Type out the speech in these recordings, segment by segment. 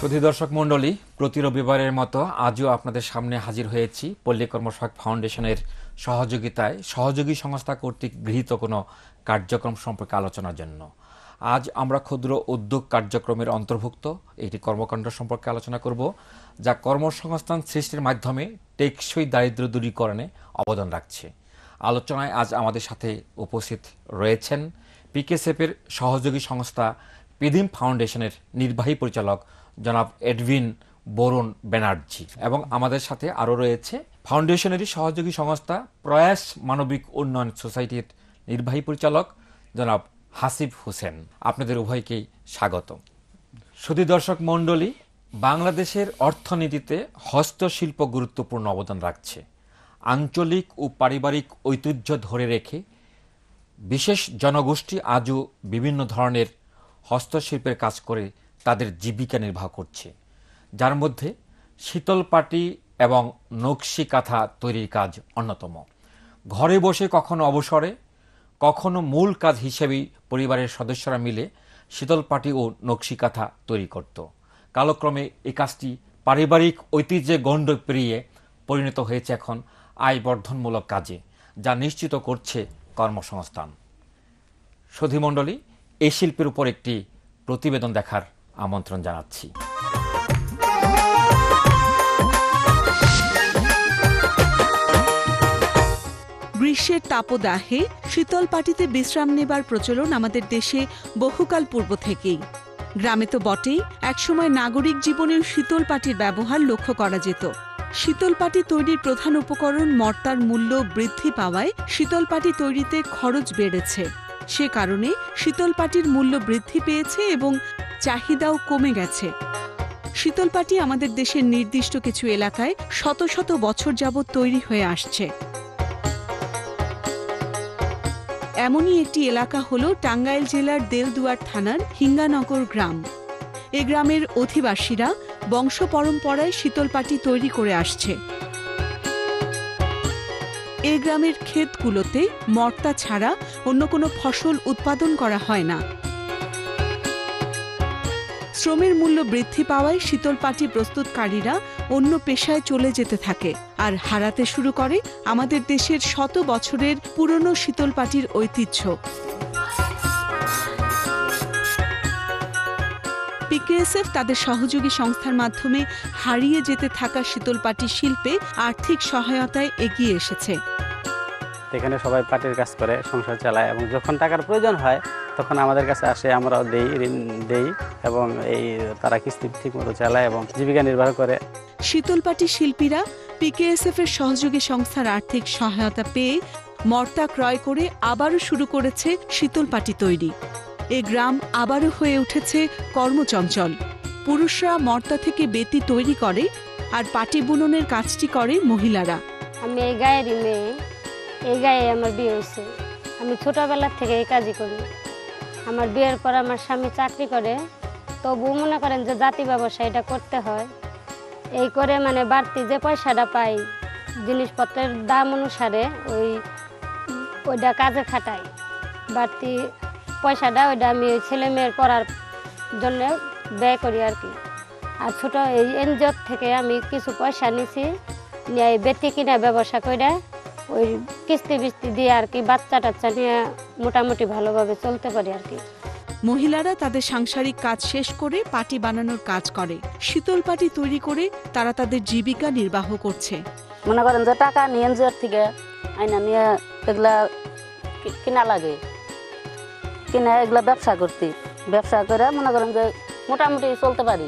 সুধী দর্শক মণ্ডলী, প্রতি রবিবারের মতো আজও আপনাদের সামনে হাজির হয়েছি পল্লী কর্মসহায়ক ফাউন্ডেশনের সহযোগিতায় সহযোগী সংস্থা কর্তৃক গৃহীত কোনো কার্যক্রম সম্পর্কে আলোচনার জন্য। আজ আমরা ক্ষুদ্র উদ্যোগ কার্যক্রমের অন্তর্ভুক্ত একটি কর্মকাণ্ড সম্পর্কে আলোচনা করব, যা কর্মসংস্থান সৃষ্টির মাধ্যমে টেকসই দারিদ্র্য দূরীকরণে অবদান রাখছে। আলোচনায় আজ আমাদের সাথে উপস্থিত রয়েছেন পিকেএসএফের সহযোগী সংস্থা পিদিম ফাউন্ডেশনের নির্বাহী পরিচালক জনাব এডভিন বরুণ ব্যানার্জি, এবং আমাদের সাথে আরও রয়েছে ফাউন্ডেশনেরই সহযোগী সংস্থা প্রয়াস মানবিক উন্নয়ন সোসাইটির নির্বাহী পরিচালক জনাব হাসিব হোসেন। আপনাদের উভয়কেই স্বাগত। সুধী দর্শক মণ্ডলী, বাংলাদেশের অর্থনীতিতে হস্তশিল্প গুরুত্বপূর্ণ অবদান রাখছে। আঞ্চলিক ও পারিবারিক ঐতিহ্য ধরে রেখে বিশেষ জনগোষ্ঠী আজও বিভিন্ন ধরনের হস্তশিল্পের কাজ করে তাদের জীবিকা নির্বাহ করছে, যার মধ্যে শীতলপাটি এবং নকশি কাঁথা তৈরির কাজ অন্যতম। ঘরে বসে কখনো অবসরে, কখনো মূল কাজ হিসেবেই পরিবারের সদস্যরা মিলে শীতলপাটি ও নকশি কাঁথা তৈরি করত। কালক্রমে এই কাজটি পারিবারিক ঐতিহ্যে গণ্ড পেরিয়ে পরিণত হয়েছে এখন আয় বর্ধনমূলক কাজে, যা নিশ্চিত করছে কর্মসংস্থান। সুধী মণ্ডলী, এই শিল্পের উপর একটি প্রতিবেদন দেখার আমন্ত্রণ জানাচ্ছি। গ্রীষ্মের তাপদাহে শীতলপাটিতে বিশ্রাম নেবার প্রচলন আমাদের দেশে বহুকাল পূর্ব থেকেই। গ্রামে তো বটেই, একসময় নাগরিক জীবনেও শীতলপাটির ব্যবহার লক্ষ্য করা যেত। শীতলপাটি তৈরির প্রধান উপকরণ মর্তার মূল্য বৃদ্ধি পাওয়ায় শীতলপাটি তৈরিতে খরচ বেড়েছে। সে কারণে শীতলপাটির মূল্য বৃদ্ধি পেয়েছে এবং চাহিদাও কমে গেছে। শীতলপাটি আমাদের দেশের নির্দিষ্ট কিছু এলাকায় শত শত বছর যাবৎ তৈরি হয়ে আসছে। এমনই একটি এলাকা হল টাঙ্গাইল জেলার দেলদুয়ার থানার হিঙ্গানগর গ্রাম। এ গ্রামের অধিবাসীরা বংশ পরম্পরায় শীতলপাটি তৈরি করে আসছে। এই গ্রামের ক্ষেতগুলোতে মর্তা ছাড়া অন্য কোনো ফসল উৎপাদন করা হয় না। শ্রমের মূল্য বৃদ্ধি পাওয়ায় শীতলপাটি প্রস্তুতকারীরা অন্য পেশায় চলে যেতে থাকে আর হারাতে শুরু করে আমাদের দেশের শত বছরের পুরনো শীতলপাটির ঐতিহ্য। পিকেএসএফ তাদের সহযোগী সংস্থার মাধ্যমে হারিয়ে যেতে থাকা শীতলপাটি শিল্পে আর্থিক সহায়তায় এগিয়ে এসেছে। এখানে সবাই পাটির কাজ করে সংসার চালায়, এবং যখন টাকার প্রয়োজন হয় তখন আমাদের কাছে আসে, আমরাও দেই, ঋণ দেই, এবং তারা কিস্তি ঠিকমতো চালায় এবং জীবিকা নির্বাহ করে। শীতলপাটি শিল্পীরা পিকেএসএফ এর সহযোগী সংস্থার আর্থিক সহায়তা পেয়ে মর্তা ক্রয় করে আবারও শুরু করেছে শীতলপাটি তৈরি। এ গ্রাম আবারও হয়ে উঠেছে কর্মচঞ্চল। পুরুষরা মর্তা থেকে বেতি তৈরি করে আর পাটি বুননের কাজটি করে মহিলারা। আমি এই গায়েরই মেয়ে, এই গায়ে আমার বিয়ে হয়েছে। আমি ছোটবেলা থেকে এই কাজই করি। আমার বিয়ের পর আমার স্বামী চাকরি করে, তবু মনে করেন যে জাতি ব্যবসা এটা করতে হয়। এই করে মানে বাড়তি যে পয়সাটা পাই জিনিসপত্রের দাম অনুসারে ওইটা কাজে খাটাই। বাড়তি পয়সাটা ওইটা আমি ছেলে মেয়ের পড়ার জন্য ব্যয় করি আর কি। আর ছোট এই এনজিও থেকে আমি কিছু পয়সা নিছি, নিয়ে বেটি কিনা ব্যবসা করে ওই কিস্তি বিস্তি দিয়ে আর কি বাচ্চা টাচ্চা নিয়ে মোটামুটি ভালোভাবে চলতে পারি আর কি। মহিলারা তাদের সাংসারিক কাজ শেষ করে পাটি বানানোর কাজ করে। শীতলপাটি তৈরি করে তারা তাদের জীবিকা নির্বাহ করছে। মনে করেন যে টাকা নিয়ে এনজিওর থেকে আইনা নিয়ে এগুলা কিনা লাগে, কিনে এগুলা ব্যবসা করতে, ব্যবসা করে মনে করেন যে মোটামুটি চলতে পারি।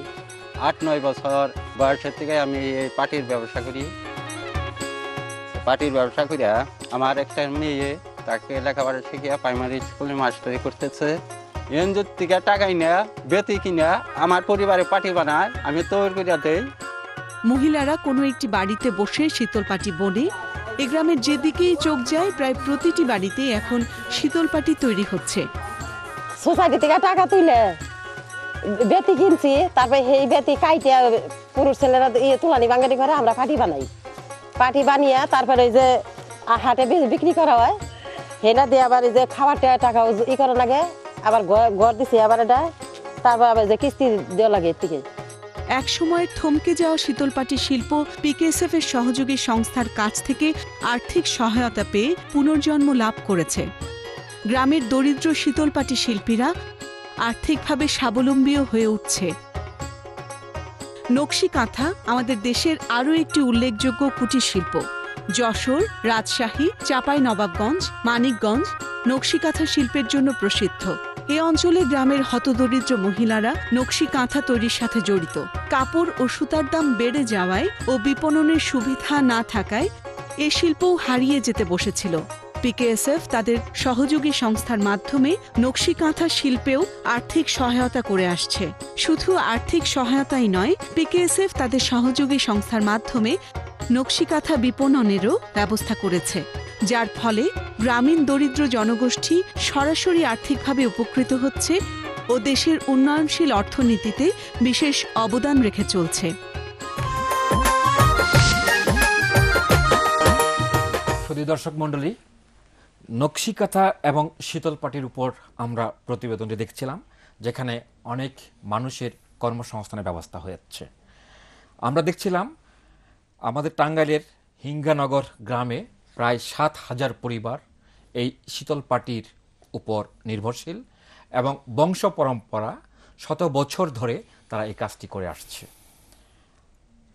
8-9 বছর বয়সের থেকে আমি এই পাটির ব্যবসা করি। পাটির ব্যবসা করিয়া আমার একটা মেয়ে, তাকে লেখাপড়া শিখিয়া প্রাইমারি স্কুলে মাস্টারি করতেছে। এনজিওর থেকে টাকাই নেয়া বেতি কিনা আমার পরিবারে পাটি বানায়, আমি তৈরি করিয়া দেই। মহিলারা কোনো একটি বাড়িতে বসে শীতলপাটি বোনে। এ গ্রামের যেদিকেই চোখ যায় প্রায় প্রতিটি বাড়িতে এখন শীতলপাটি তৈরি হচ্ছে। সোসাইটি থেকে টাকা তুলে বেতি কিনছি, তারপরে সেই বেতি কাইটে পুরুষ ছেলেরা তুলানি বাঙালি করে আমরা পাটি বানাই। পাটি বানিয়ে তারপরে যে হাটে বিক্রি করা হয়, সেটা দিয়ে আবার যে খাবার টাকা করা লাগে, আবার ঘর দিছি আবার এটা, তারপর আবার যে কিস্তি দেওয়া লাগে। একসময়ের থমকে যাওয়া শীতলপাটি শিল্প পিকেএসএফ এর সহযোগী সংস্থার কাছ থেকে আর্থিক সহায়তা পেয়ে পুনর্জন্ম লাভ করেছে। গ্রামের দরিদ্র শীতলপাটি শিল্পীরা আর্থিকভাবে স্বাবলম্বীও হয়ে উঠছে। নকশি কাঁথা আমাদের দেশের আরও একটি উল্লেখযোগ্য কুটির শিল্প। যশোর, রাজশাহী, চাঁপাইনবাবগঞ্জ, মানিকগঞ্জ নকশি কাঁথা শিল্পের জন্য প্রসিদ্ধ। এ অঞ্চলে গ্রামের হতদরিদ্র মহিলারা নকশি কাঁথা তৈরির সাথে জড়িত। কাপড় ও সুতার দাম বেড়ে যাওয়ায় ও বিপণনের সুবিধা না থাকায় এ শিল্পও হারিয়ে যেতে বসেছিল। পিকেএসএফ তাদের সহযোগী সংস্থার মাধ্যমে নকশি কাঁথা শিল্পেও আর্থিক সহায়তা করে আসছে। শুধু আর্থিক সহায়তাই নয়, পিকেএসএফ তাদের সহযোগী সংস্থার মাধ্যমে নকশি কাঁথা বিপণনেরও ব্যবস্থা করেছে, যার ফলে গ্রামীণ দরিদ্র জনগোষ্ঠী সরাসরি আর্থিকভাবে উপকৃত হচ্ছে ও দেশের উন্নয়নশীল অর্থনীতিতে বিশেষ অবদান রেখে চলছে। সুধী দর্শক মণ্ডলী, নকশি কাঁথা এবং শীতলপাটির উপর আমরা প্রতিবেদনটি দেখছিলাম, যেখানে অনেক মানুষের কর্মসংস্থানের ব্যবস্থা হয়েছে। আমরা দেখছিলাম আমাদের টাঙ্গাইলের হিঙ্গানগর গ্রামে প্রায় 7,000 পরিবার এই শীতলপাটির উপর নির্ভরশীল এবং বংশ পরম্পরা শত বছর ধরে তারা এই কাজটি করে আসছে।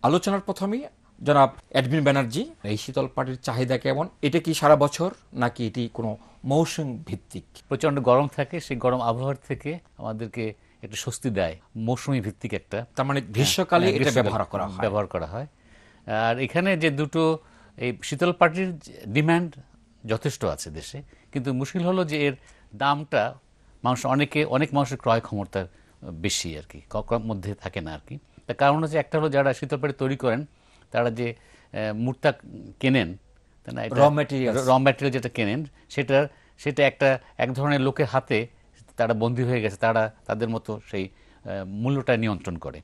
আলোচনার প্রথমেই জনাব এডমিন ব্যানার্জি, এই শীতলপাটির চাহিদা কেমন? এটা কি সারা বছর নাকি এটি কোনো মৌসুম ভিত্তিক? প্রচণ্ড গরম থাকে, সেই গরম আবহাওয়ার থেকে আমাদেরকে একটু স্বস্তি দেয় মৌসুমী ভিত্তিক একটা। তার মানে গ্রীষ্মকালে এটা ব্যবহার করা হয়। আর এখানে যে দুটো এই শীতলপাটির ডিমান্ড যথেষ্ট আছে দেশে, কিন্তু মুশকিল হলো যে এর দামটা অনেক মানুষের ক্রয় ক্ষমতার বেশি আর কি, কম মধ্যে থাকে না আর কি। তার কারণ হচ্ছে একটা হলো যারা শীতলপাটি তৈরি করেন তারা যে মূর্তা কেনেন, র ম্যাটেরিয়াল যেটা কেনেন সেটা এক ধরনের লোকের হাতে তারা বন্দী হয়ে গেছে, তারা তাদের মতো সেই মূল্যটা নিয়ন্ত্রণ করে।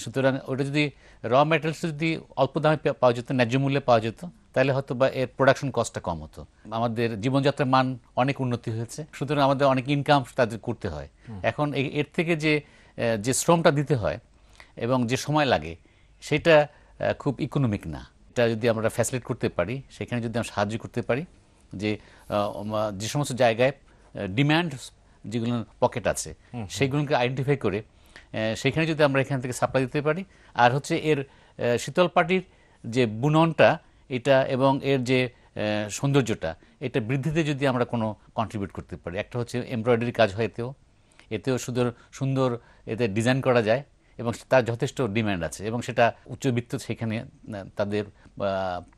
সুতরাং ওটা যদি র ম্যাটেরিয়ালস যদি অল্প দামে পাওয়া যেত, ন্যায্য মূল্যে পাওয়া যেত, তাহলে হয়তো বা এর প্রোডাকশন কস্টটা কম হতো। আমাদের জীবনযাত্রার মান অনেক উন্নতি হয়েছে, সুতরাং আমাদের অনেক ইনকাম তাদের করতে হয়। এখন এর থেকে যে শ্রমটা দিতে হয় এবং যে সময় লাগে সেটা খুব ইকোনমিক না। এটা যদি আমরা ফ্যাসিলিটেট করতে পারি, সেখানে যদি আমরা সাহায্য করতে পারি, যে সমস্ত জায়গায় ডিম্যান্ড যেগুলো পকেট আছে সেগুলোকে আইডেন্টিফাই করে সেখানে যদি আমরা এখান থেকে সাপ্লাই দিতে পারি, আর হচ্ছে এর শীতলপাটির যে বুননটা এটা এবং এর যে সৌন্দর্যটা এটা বৃদ্ধিতে যদি আমরা কোনো কন্ট্রিবিউট করতে পারি। একটা হচ্ছে এমব্রয়ডারি কাজ হয়, এতেও সুন্দর এতে ডিজাইন করা যায় এবং তার যথেষ্ট ডিম্যান্ড আছে এবং সেটা উচ্চবিত্ত সেখানে তাদের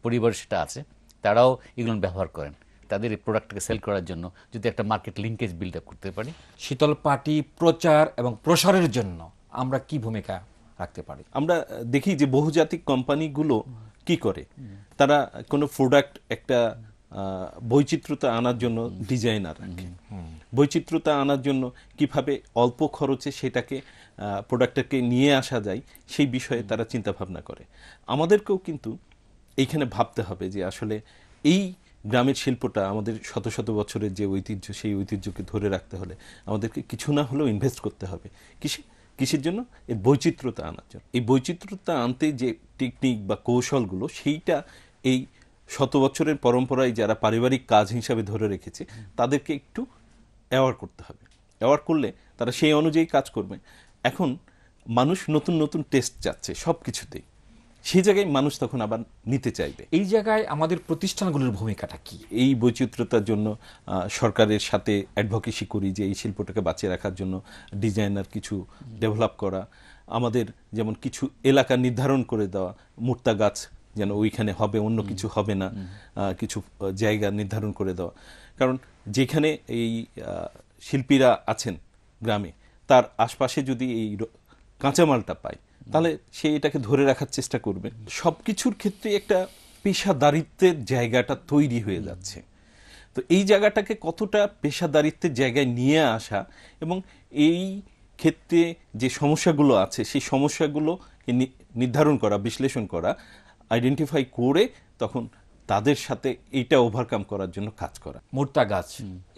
পরিবার সেটা আছে, তারাও এগুলো ব্যবহার করেন তাদের এই প্রোডাক্টটাকে সেল করার জন্য। যদি একটা মার্কেট লিঙ্কেজ বিল্ড আপ করতে পারি, শীতলপাটি প্রচার এবং প্রসারের জন্য আমরা কি ভূমিকা রাখতে পারি? আমরা দেখি যে বহুজাতিক কোম্পানিগুলো কি করে, তারা কোনো প্রোডাক্ট একটা বৈচিত্র্যতা আনার জন্য ডিজাইনার রাখে, বৈচিত্র্যতা আনার জন্য কিভাবে অল্প খরচে সেটাকে প্রোডাক্টটাকে নিয়ে আসা যায় সেই বিষয়ে তারা চিন্তা ভাবনা করে। আমাদেরকেও কিন্তু এইখানে ভাবতে হবে যে আসলে এই গ্রামের শিল্পটা আমাদের শত শত বছরের যে ঐতিহ্য, সেই ঐতিহ্যকে ধরে রাখতে হলে আমাদেরকে কিছু না হলেও ইনভেস্ট করতে হবে। কিসের জন্য? এর বৈচিত্র্যতা আনার জন্য। এই বৈচিত্র্যতা আনতে যে টেকনিক বা কৌশলগুলো, সেইটা এই শত বছরের পরম্পরায় যারা পারিবারিক কাজ হিসাবে ধরে রেখেছে তাদেরকে একটু অ্যাওয়ার করতে হবে। অ্যাওয়ার করলে তারা সেই অনুযায়ী কাজ করবে। এখন মানুষ নতুন নতুন টেস্ট যাচ্ছে সব কিছুতেই, সেই জায়গায় মানুষ তখন আবার নিতে চাইবে। এই জায়গায় আমাদের প্রতিষ্ঠানগুলোর ভূমিকাটা কি? এই বৈচিত্র্যতার জন্য সরকারের সাথে অ্যাডভোকেসি করি যে এই শিল্পটাকে বাঁচিয়ে রাখার জন্য ডিজাইনার কিছু ডেভেলপ করা, আমাদের যেমন কিছু এলাকা নির্ধারণ করে দেওয়া, মুর্তা গাছ যেন ওইখানে হবে, অন্য কিছু হবে না, কিছু জায়গা নির্ধারণ করে দেওয়া। কারণ যেখানে এই শিল্পীরা আছেন গ্রামে, তার আশপাশে যদি এই কাঁচামালটা পায় তাহলে সে এটাকে ধরে রাখার চেষ্টা করবে। সব কিছুর ক্ষেত্রে একটা পেশাদারিত্বের জায়গাটা তৈরি হয়ে যাচ্ছে। তো এই জায়গাটাকে কতটা পেশাদারিত্বের জায়গায় নিয়ে আসা এবং এই ক্ষেত্রে যে সমস্যাগুলো আছে সেই সমস্যাগুলোকে নির্ধারণ করা, বিশ্লেষণ করা, আইডেন্টিফাই করে তখন তাদের সাথে এইটা ওভারকাম করার জন্য কাজ করা। মুর্তা গাছ,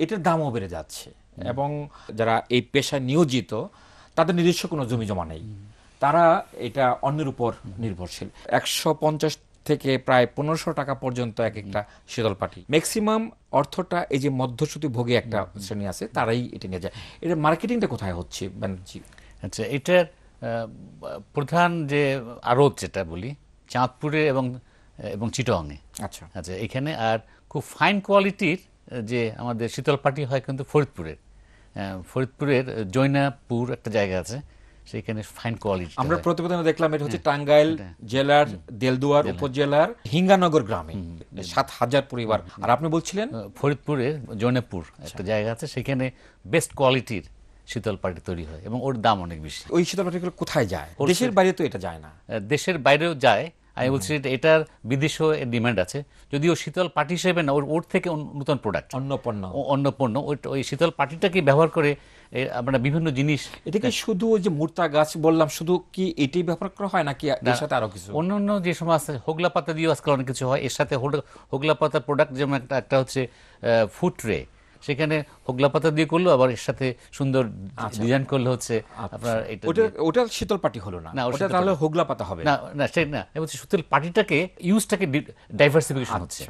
এটার দামও বেড়ে যাচ্ছে এবং যারা এই পেশায় নিয়োজিত তাদের নিজস্ব কোনো জমি জমা নেই, তারা এটা অন্যের উপর নির্ভরশীল। 150 থেকে প্রায় 1500 টাকা পর্যন্ত এক একটা শীতল পাটি। ম্যাক্সিমাম অর্থটা এই যে মধ্যস্থিতি ভোগী একটা শ্রেণী আছে তারাই এটা নিয়ে যায়। এটা মার্কেটিংটা কোথায় হচ্ছে ব্যানার্জি? আচ্ছা, এটার প্রধান যে আড়ত যেটা বলি চাঁদপুরে এবং চিটংয়ে। আচ্ছা আচ্ছা, এখানে আর খুব ফাইন কোয়ালিটির যে আমাদের শীতল পাটি হয় কিন্তু ফরিদপুরের জৈনাপুর একটা জায়গা আছে, সেখানে ফাইন কোয়ালিটি। আমরা প্রতিবেদনে দেখলাম এটা হচ্ছে টাঙ্গাইল জেলার দেলদুয়ার উপজেলার হিঙ্গানগর গ্রামে 7000 পরিবার। আর আপনি বলছিলেন ফরিদপুরের জৈনাপুর একটা জায়গা আছে, সেখানে বেস্ট কোয়ালিটির শীতল পাটি তৈরি হয় এবং ওর দাম অনেক বেশি। ওই শীতল পাটিগুলো কোথায় যায়? দেশের বাইরে তো এটা যায় না। দেশের বাইরেও যায়। আমি বলছি এটার বিদেশেও ডিমান্ড আছে, যদিও শীতল পাটি হিসেবে না, ওর থেকে নতুন প্রোডাক্ট, অন্য পণ্য। ওই শীতল পাটিটাকে ব্যবহার করে আমরা বিভিন্ন জিনিস। এটা কি শুধু ওই যে মুর্তা গাছ বললাম, শুধু কি এটাই ব্যবহার করা হয় নাকি এর সাথে আরো কিছু? অন্যান্য যে সময় আছে, হোগলা পাতা দিয়েও আজকাল অনেক কিছু হয়। এর সাথে হোগলা পাতার প্রোডাক্ট যেমন একটা হচ্ছে ফুড ট্রে, সেখানে হোগলা পাতা দিয়ে করলো, আবার এর সাথে সুন্দর ডিজাইন করলে হচ্ছে আপনার এটা। ওটা শীতল পাটি হলো না, ওটা তাহলে হোগলা পাতা হবে না। না সেটা না, বলছি শীতল পাটিটাকে ইউজটাকে ডাইভার্সিফিকেশন হচ্ছে।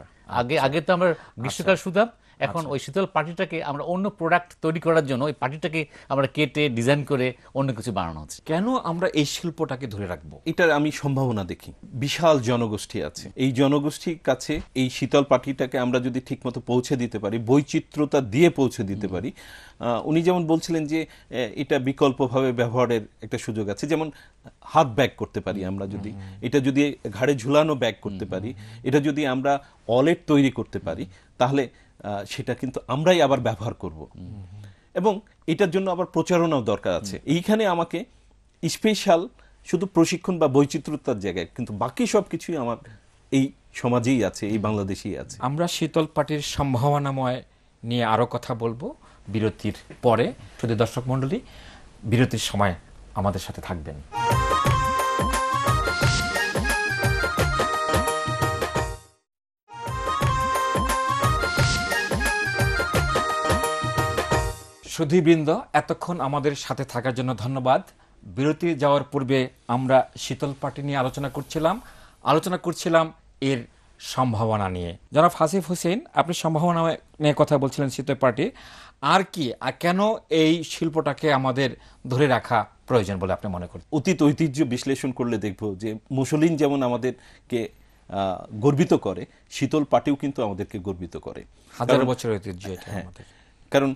আগে তো আমরা গ্রীষ্মকাল শুধাম, এখন ওই শীতল পাটিটাকে আমরা অন্য প্রোডাক্ট তৈরি করার জন্য ওই পাটিটাকে আমরা কেটে ডিজাইন করে অন্য কিছু বানানো হচ্ছে। কেন আমরা এই শিল্পটাকে ধরে রাখবো? এটার আমি সম্ভাবনা দেখি। বিশাল জনগোষ্ঠী আছে, এই জনগোষ্ঠীর কাছে এই শীতল পাটিটাকে আমরা যদি ঠিকমতো পৌঁছে দিতে পারি, বৈচিত্র্যতা দিয়ে পৌঁছে দিতে পারি। উনি যেমন বলছিলেন যে এটা বিকল্পভাবে ব্যবহারের একটা সুযোগ আছে, যেমন হাত ব্যাগ করতে পারি আমরা, যদি এটা যদি ঘাড়ে ঝুলানো ব্যাগ করতে পারি, এটা যদি আমরা ওয়ালেট তৈরি করতে পারি, তাহলে সেটা কিন্তু আমরাই আবার ব্যবহার করব। এবং এটার জন্য আবার প্রচারণাও দরকার আছে। এইখানে আমাকে স্পেশাল শুধু প্রশিক্ষণ বা বৈচিত্র্যতার জায়গায়, কিন্তু বাকি সব কিছুই আমার এই সমাজেই আছে, এই বাংলাদেশেই আছে। আমরা শীতল পাটির সম্ভাবনাময় নিয়ে আরো কথা বলবো বিরতির পরে। শুধু দর্শক মণ্ডলী, বিরতির সময় আমাদের সাথে থাকবেন। সুধীবৃন্দ, এতক্ষণ আমাদের সাথে থাকার জন্য ধন্যবাদ। বিরতি যাওয়ার পূর্বে আমরা শীতল পাটি নিয়ে আলোচনা করছিলাম এর সম্ভাবনা নিয়ে। জনাব হাসিফ হোসেন, আপনি সম্ভাবনা নিয়ে কথা বলছিলেন শীতল পাটি। আর কি, আর কেন এই শিল্পটাকে আমাদের ধরে রাখা প্রয়োজন বলে আপনি মনে করেন? অতীত ঐতিহ্য বিশ্লেষণ করলে দেখব যে মুসলিন যেমন আমাদেরকে গর্বিত করে, শীতল পাটিও কিন্তু আমাদেরকে গর্বিত করে। হাজার বছর ঐতিহ্য এটা আমাদের। কারণ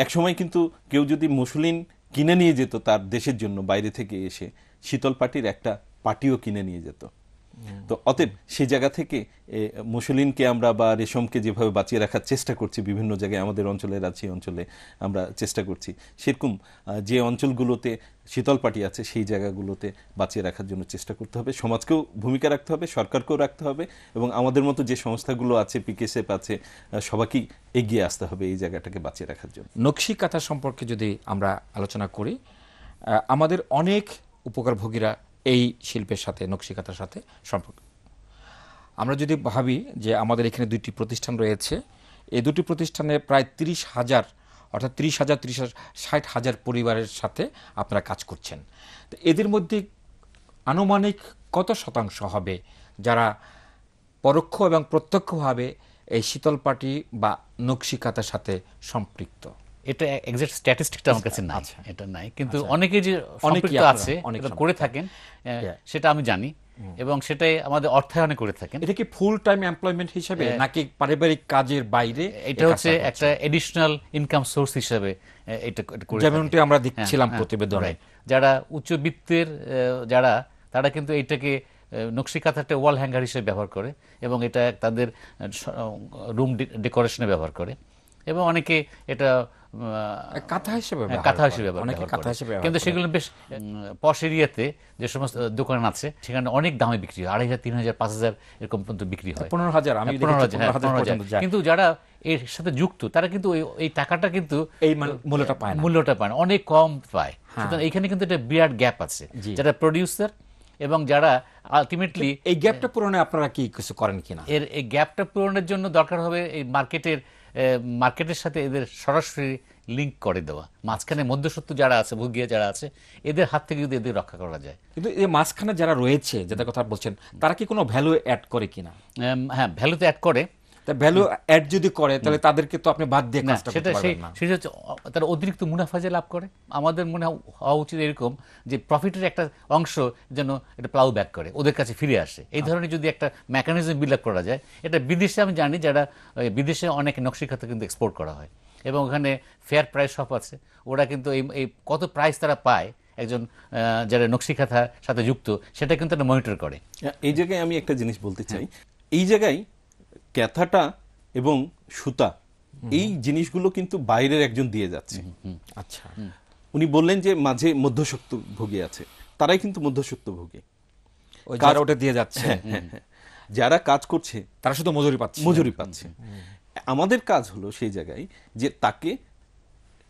একসময় কিন্তু কেউ যদি মুসলিন কিনে নিয়ে যেত তার দেশের জন্য, বাইরে থেকে এসে শীতল পাটির একটা পাটিও কিনে নিয়ে যেত। তো অতএব সেই জায়গা থেকে মুসলিনকে আমরা বা রেশমকে যেভাবে বাঁচিয়ে রাখার চেষ্টা করছি বিভিন্ন জায়গায়, আমাদের অঞ্চলে, রাজশাহী অঞ্চলে আমরা চেষ্টা করছি, সেরকম যে অঞ্চলগুলোতে শীতল পাটি আছে সেই জায়গাগুলোতে বাঁচিয়ে রাখার জন্য চেষ্টা করতে হবে। সমাজকেও ভূমিকা রাখতে হবে, সরকারকেও রাখতে হবে, এবং আমাদের মতো যে সংস্থাগুলো আছে, পিকেসেপ আছে, সবাইকেই এগিয়ে আসতে হবে এই জায়গাটাকে বাঁচিয়ে রাখার জন্য। নকশি কাঁথা সম্পর্কে যদি আমরা আলোচনা করি, আমাদের অনেক উপকারভোগীরা এই শিল্পের সাথে, নকশি কাঁথার সাথে সম্পর্ক। আমরা যদি ভাবি যে আমাদের এখানে দুইটি প্রতিষ্ঠান রয়েছে, এই দুটি প্রতিষ্ঠানে প্রায় 30,000, অর্থাৎ 60,000 পরিবারের সাথে আপনারা কাজ করছেন। তো এদের মধ্যে আনুমানিক কত শতাংশ হবে যারা পরোক্ষ এবং প্রত্যক্ষভাবে এই শীতল পাটি বা নকশি কাঁথার সাথে সম্পৃক্ত? এটা এক্সাক্ট স্ট্যাটিস্টিকটা আমার কাছে নাই, এটা নাই, কিন্তু অনেকে যে সম্পৃক্ত আছে করে থাকেন সেটা আমি জানি, এবং সেটাই আমাদের অর্থায়নে করে থাকেন। এটা কি ফুল টাইম এমপ্লয়মেন্ট হিসেবে নাকি পারিবারিক কাজের বাইরে? এটা হচ্ছে একটা এডিশনাল ইনকাম সোর্স হিসেবে এটা করে, যেমনটি আমরা দেখছিলাম প্রতিবেদনে। যারা উচ্চবিত্তের তারা কিন্তু এটাকে নকশি কাঁথাটা ওয়াল হ্যাঙ্গার হিসেবে ব্যবহার করে, এবং এটা তাদের রুম ডেকোরেশনে ব্যবহার করে, এবং অনেকে এটা কাঁথা হিসেবে ব্যবহার, কিন্তু সেগুলো বেশ পশ এরিয়াতে যে সমস্ত দোকান আছে সেখানে অনেক দামে বিক্রি হয়, 2,500, 3,000, 5,000 এরকম পর্যন্ত বিক্রি হয়। 15,000। কিন্তু যারা এর সাথে যুক্ত তারা কিন্তু এই টাকাটা কিন্তু এই মূল্যটা পায় না, অনেক কম পায়। সুতরাং এইখানে কিন্তু একটা বিরাট গ্যাপ আছে, যারা প্রডিউসার এবং যারা আলটিমেটলি এই গ্যাপটা পূরণে আপনারা কি কিছু করেন কিনা? এই গ্যাপটা পূরণের জন্য দরকার হবে এই মার্কেটের সাথে এদের সরাসরি লিঙ্ক করে দেওয়া, মাঝখানে মধ্যস্বত্ব যারা আছে, ভুগিয়া যারা আছে, এদের হাত থেকে যদি এদের রক্ষা করা যায়। কিন্তু এই মাঝখানে যারা রয়েছে, যেটা কথা বলছেন, তারা কি কোনো ভ্যালু অ্যাড করে কিনা? হ্যাঁ, ভ্যালু তো অ্যাড করে। তা ভ্যালু অ্যাড যদি করে তাহলে তাদেরকে তো আপনি বাদ দিয়ে না, কাজটা সেটা করতে পারবেন না। সেটা হচ্ছে তারা অতিরিক্ত মুনাফা যে লাভ করে। আমাদের মনে হওয়া উচিত এরকম যে প্রফিটের একটা অংশ যেন এটা প্লাউ ব্যাক করে, ওদের কাছে ফিরে আসে। এই ধরনের যদি একটা মেকানিজম বিল্ড আপ করা যায়, এটা বিদেশে আমি জানি, যারা বিদেশে অনেক নকশি খাতে কিন্তু এক্সপোর্ট করা হয় এবং ওখানে ফেয়ার প্রাইস শপ আছে, ওরা কিন্তু এই কত প্রাইস তারা পায় একজন যারা নকশি খাতার সাথে যুক্ত, সেটা কিন্তু একটা মনিটর করে। এই জায়গায় আমি একটা জিনিস বলতে চাই, এই জায়গায় ক্যাথাটা এবং সুতা, এই জিনিসগুলো কিন্তু বাইরের একজন দিয়ে যাচ্ছে। আচ্ছা, উনি বললেন যে মাঝে মধ্যস্বত্ব ভোগী আছে, তারাই কিন্তু মধ্যস্বত্ব ভোগী। ওই যারা ওটা দিয়ে যাচ্ছে, হ্যাঁ, যারা কাজ করছে তারা শুধু মজুরি পাচ্ছে। আমাদের কাজ হলো সেই জায়গায় যে তাকে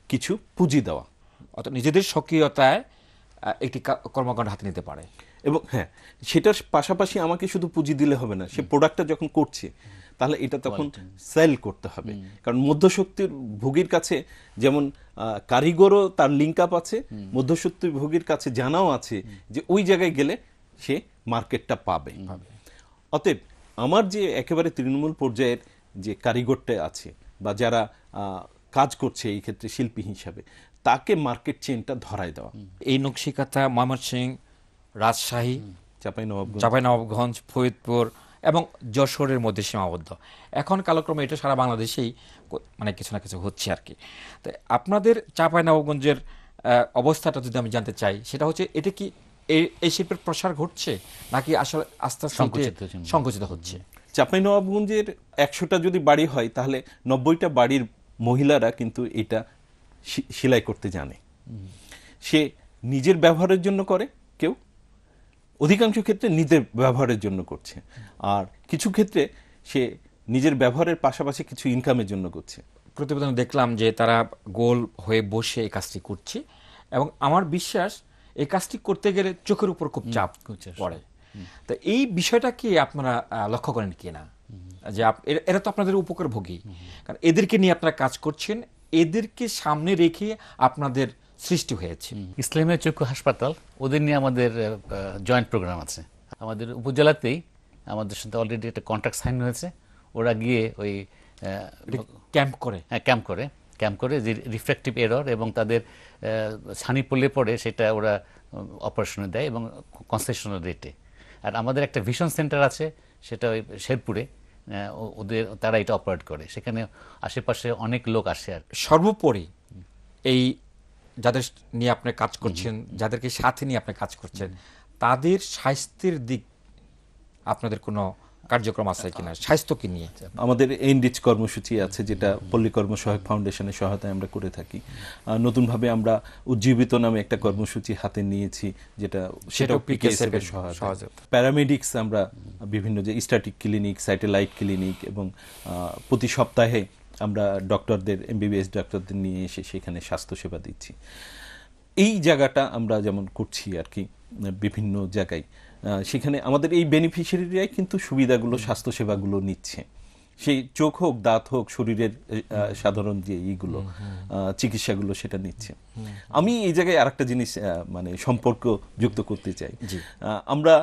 কিছু পুঁজি দেওয়া, অর্থাৎ নিজেদের সক্রিয়তায় একটি কর্মকাণ্ড হাতে নিতে পারে। এবং হ্যাঁ, সেটার পাশাপাশি আমাকে শুধু পুঁজি দিলে হবে না, সে প্রোডাক্টটা যখন করছে তাহলে এটা তখন সেল করতে হবে। কারণ মধ্যস্বত্বের ভোগীর কাছে যেমন কারিগরও তার লিঙ্ক আপ আছে, মধ্যস্বত্বের ভোগীর কাছে জানাও আছে যে ওই জায়গায় গেলে সে মার্কেটটা পাবে। অতএব আমার যে একেবারে তৃণমূল পর্যায়ের যে কারিগরটা আছে বা যারা কাজ করছে এই ক্ষেত্রে শিল্পী হিসাবে, তাকে মার্কেট চেনটা ধরায় দেওয়া। এই নকশিকাঁথা ময়মনসিংহ, রাজশাহী, চাঁপাইনবাবগঞ্জ, ফরিদপুর এবং যশোরের মধ্যে সীমাবদ্ধ। এখন কালক্রমে এটা সারা বাংলাদেশেই মানে কিছু না কিছু হচ্ছে আর কি। তো আপনাদের চাঁপাইনবাবগঞ্জের অবস্থাটা যদি আমি জানতে চাই, সেটা হচ্ছে এটা কি এই শিল্পের প্রসার ঘটছে নাকি আসলে আস্তে আস্তে সংকুচিত হচ্ছে? চাঁপাইনবাবগঞ্জের 100টা যদি বাড়ি হয় তাহলে 90টা বাড়ির মহিলারা কিন্তু এটা সেলাই করতে জানে। সে নিজের ব্যবহারের জন্য করে, কেউ অধিকাংশ ক্ষেত্রে নিজের ব্যবহারের জন্য করছে, আর কিছু ক্ষেত্রে সে নিজের ব্যবহারের পাশাপাশি কিছু ইনকামের জন্য করছে। প্রতিবেদন দেখলাম যে তারা গোল হয়ে বসে এই কাজটি করছে এবং আমার বিশ্বাস এই কাজটি করতে গেলে চোখের উপর খুব চাপ পড়ে। তো এই বিষয়টা কি আপনারা লক্ষ্য করেন কিনা যে এরা তো আপনাদের উপকারভোগী, কারণ এদেরকে নিয়ে আপনারা কাজ করছেন, এদেরকে সামনে রেখে আপনাদের সৃষ্টি হয়েছে। ইসলামিয়া চক্ষু হাসপাতাল, ওদের নিয়ে আমাদের জয়েন্ট প্রোগ্রাম আছে। আমাদের উপজেলাতেই আমাদের সাথে অলরেডি একটা কন্ট্রাক্ট সাইন হয়েছে। ওরা গিয়ে ওই ক্যাম্প করে, ক্যাম্প করে যে রিফ্র্যাক্টিভ এরর এবং তাদের ছানি পড়লে সেটা ওরা অপারেশনে দেয় এবং কনসেশনাল রেটে। আর আমাদের একটা ভিশন সেন্টার আছে, সেটা ওই শেরপুরে, তারা এটা অপারেট করে। সেখানে আশেপাশে অনেক লোক আসে। আর সর্বোপরি এই যাদের নিয়ে আপনি কাজ করছেন, যাদেরকে সাথে নিয়ে আপনি কাজ করছেন, তাদের স্বাস্থ্যের দিক আপনাদের কোনো কার্যক্রম আছে কিনা স্বাস্থ্যকে নিয়ে? আমাদের এনরিচ কর্মসূচি আছে, যেটা পল্লী কর্ম সহায়ক ফাউন্ডেশনের সহায়তায় আমরা করে থাকি। নতুনভাবে আমরা উজ্জীবিত নামে একটা কর্মসূচি হাতে নিয়েছি, সেটাও পিকেএসএফ এর সহায়তা। প্যারামেডিক্স আমরা বিভিন্ন যে স্ট্যাটিক ক্লিনিক, স্যাটেলাইট ক্লিনিক এবং প্রতি সপ্তাহে আমরা ডক্টরদের, এমবিবিএস ডক্টরদের নিয়ে এসে সেখানে স্বাস্থ্যসেবা দিচ্ছি। এই জায়গাটা আমরা যেমন করছি আর কি বিভিন্ন জায়গায়, সেখানে আমাদের এই বেনিফিশিয়ারিরাই কিন্তু সুবিধাগুলো, স্বাস্থ্যসেবাগুলো নিচ্ছে। সেই চোখ হোক, দাঁত হোক, শরীরের সাধারণ যে এইগুলো চিকিৎসাগুলো সেটা নিচ্ছে। আমি এই জায়গায় আরেকটা জিনিস মানে সম্পর্ক যুক্ত করতে চাই। আমরা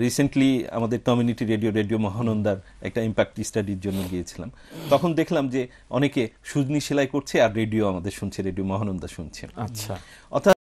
রিসেন্টলি আমাদের কমিউনিটি রেডিও মহানন্দার একটা ইম্প্যাক্ট স্টাডির জন্য গিয়েছিলাম। তখন দেখলাম যে অনেকে সুজনি সেলাই করছে আর রেডিও আমাদের শুনছে, রেডিও মহানন্দা শুনছে। আচ্ছা, অর্থাৎ